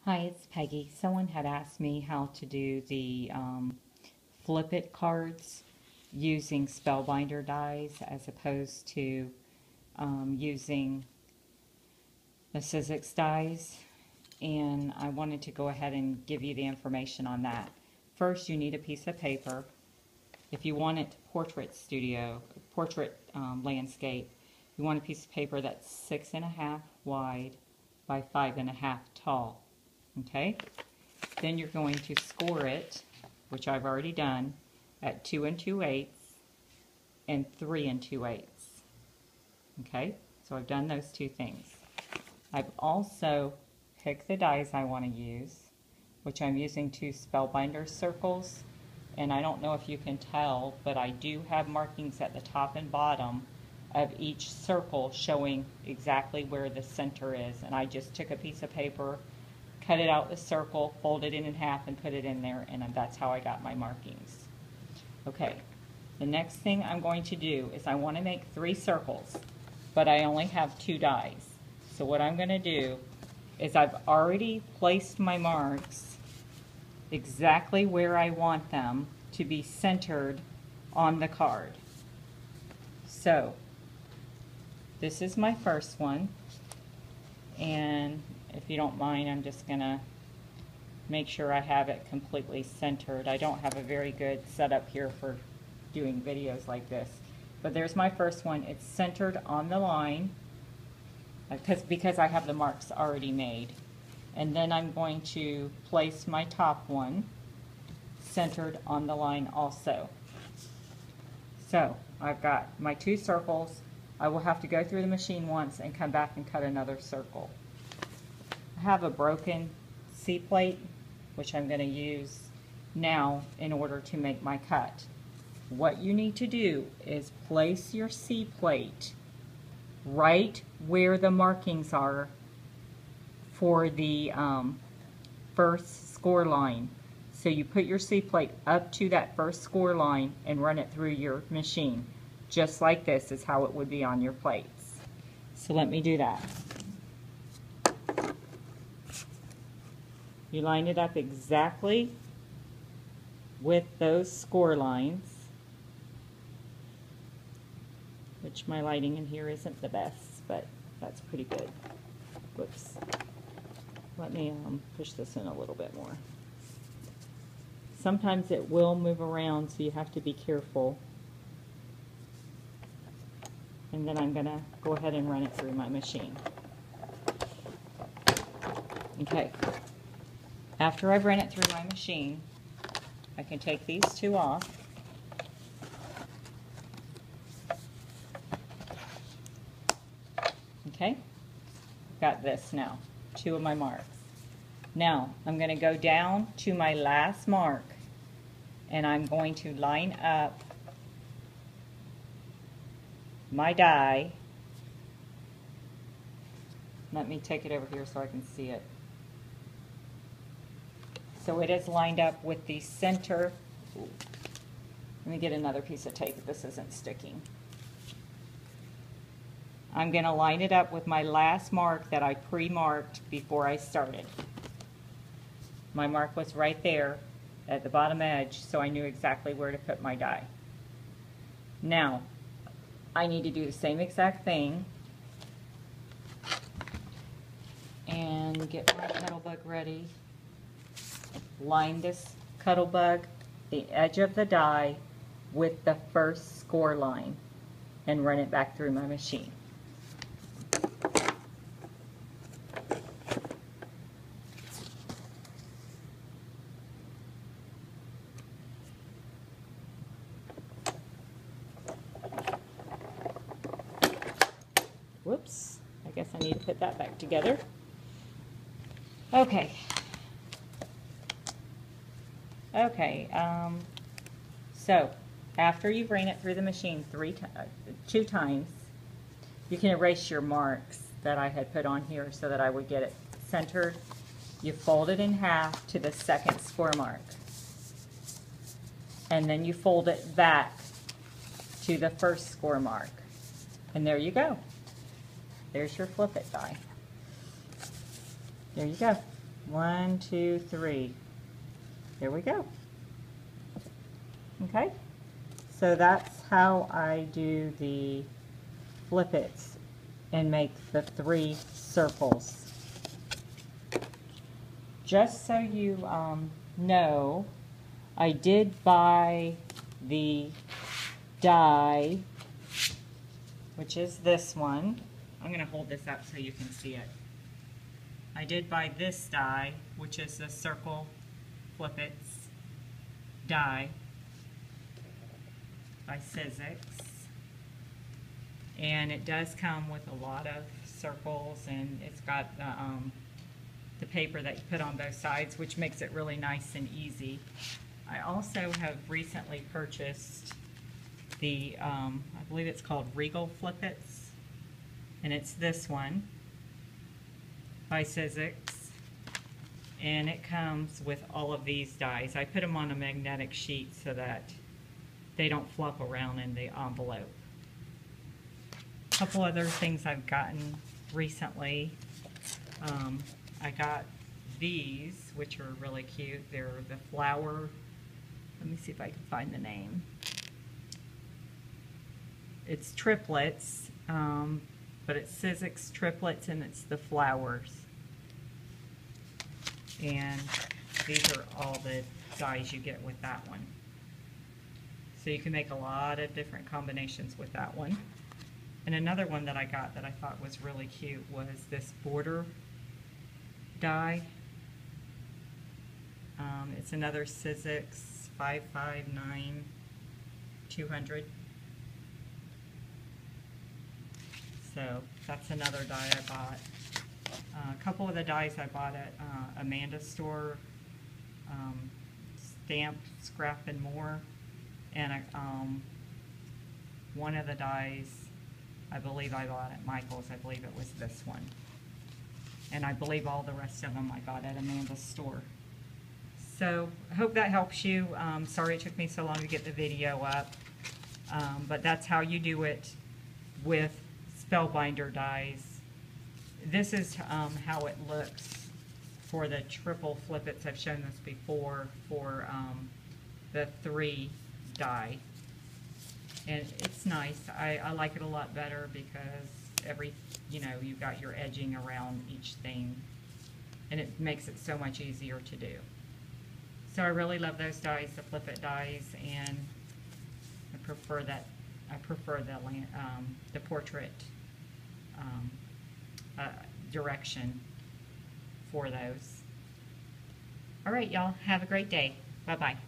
Hi, it's Peggy. Someone had asked me how to do the flip it cards using Spellbinder dies as opposed to using the Sizzix dies, and I wanted to go ahead and give you the information on that. First, you need a piece of paper. If you want it portrait landscape, you want a piece of paper that's 6.5 wide by 5.5 tall. Okay? Then you're going to score it, which I've already done, at 2 2/8 and 3 2/8. Okay? So I've done those two things. I've also picked the dies I want to use, which I'm using 2 Spellbinder circles. And I don't know if you can tell, but I do have markings at the top and bottom of each circle showing exactly where the center is. And I just took a piece of paper, cut it out the circle, folded it in half, and put it in there, and that's how I got my markings. Okay, the next thing I'm going to do is I want to make 3 circles, but I only have 2 dies. So what I'm going to do is I've already placed my marks exactly where I want them to be centered on the card. So this is my first one, and if you don't mind, I'm just going to make sure I have it completely centered. I don't have a very good setup here for doing videos like this. But there's my first one. It's centered on the line because I have the marks already made. And then I'm going to place my top one centered on the line also. So I've got my 2 circles. I will have to go through the machine once and come back and cut another circle. I have a broken C-plate, which I'm going to use now in order to make my cut. What you need to do is place your C-plate right where the markings are for the first score line. So you put your C-plate up to that first score line and run it through your machine. Just like this is how it would be on your plates. So let me do that. You line it up exactly with those score lines, which my lighting in here isn't the best, but that's pretty good. Whoops. Let me push this in a little bit more. Sometimes it will move around, so you have to be careful. And then I'm going to go ahead and run it through my machine. Okay. After I've run it through my machine, I can take these 2 off. Okay, got this now, 2 of my marks. Now I'm going to go down to my last mark, and I'm going to line up my die. Let me take it over here so I can see it. So it is lined up with the center. Ooh. Let me get another piece of tape if this isn't sticking. I'm going to line it up with my last mark that I pre-marked before I started. My mark was right there at the bottom edge, so I knew exactly where to put my die. Now, I need to do the same exact thing and get my cuddle bug ready. Line this cuddle bug, the edge of the die, with the first score line and run it back through my machine. Whoops, I guess I need to put that back together. Okay. Okay, so after you've ran it through the machine 2 times, you can erase your marks that I had put on here so that I would get it centered. You fold it in half to the second score mark, and then you fold it back to the first score mark, and there you go. There's your flip it die. There you go. 1, 2, 3. There we go. Okay, so that's how I do the flip it and make the 3 circles. Just so you know, I did buy the die, which is this one. I'm going to hold this up so you can see it. I did buy this die, which is the circle flip-its die by Sizzix. And it does come with a lot of circles, and it's got the paper that you put on both sides, which makes it really nice and easy. I also have recently purchased the, I believe it's called Regal Flip-its, and it's this one by Sizzix, and it comes with all of these dies. I put them on a magnetic sheet so that they don't flop around in the envelope. A couple other things I've gotten recently. I got these, which are really cute. They're the flower, let me see if I can find the name. It's triplets, but it's Sizzix triplets, and it's the flowers. And these are all the dies you get with that one. So you can make a lot of different combinations with that one. And another one that I got that I thought was really cute was this border die. It's another Sizzix 559-200. So that's another die I bought. A couple of the dies I bought at Amanda's store, Stamp, Scrap and More, and one of the dies I believe I bought at Michael's. I believe it was this one, and I believe all the rest of them I got at Amanda's store. So I hope that helps you. Sorry it took me so long to get the video up, but that's how you do it with Spellbinder dies. This is how it looks for the triple flip-its. I've shown this before for the 3 die, and it's nice. I like it a lot better because you've got your edging around each thing, and it makes it so much easier to do. So I really love those dies, the flip-it dies, and I prefer the portrait direction for those. All right, y'all, have a great day. Bye-bye.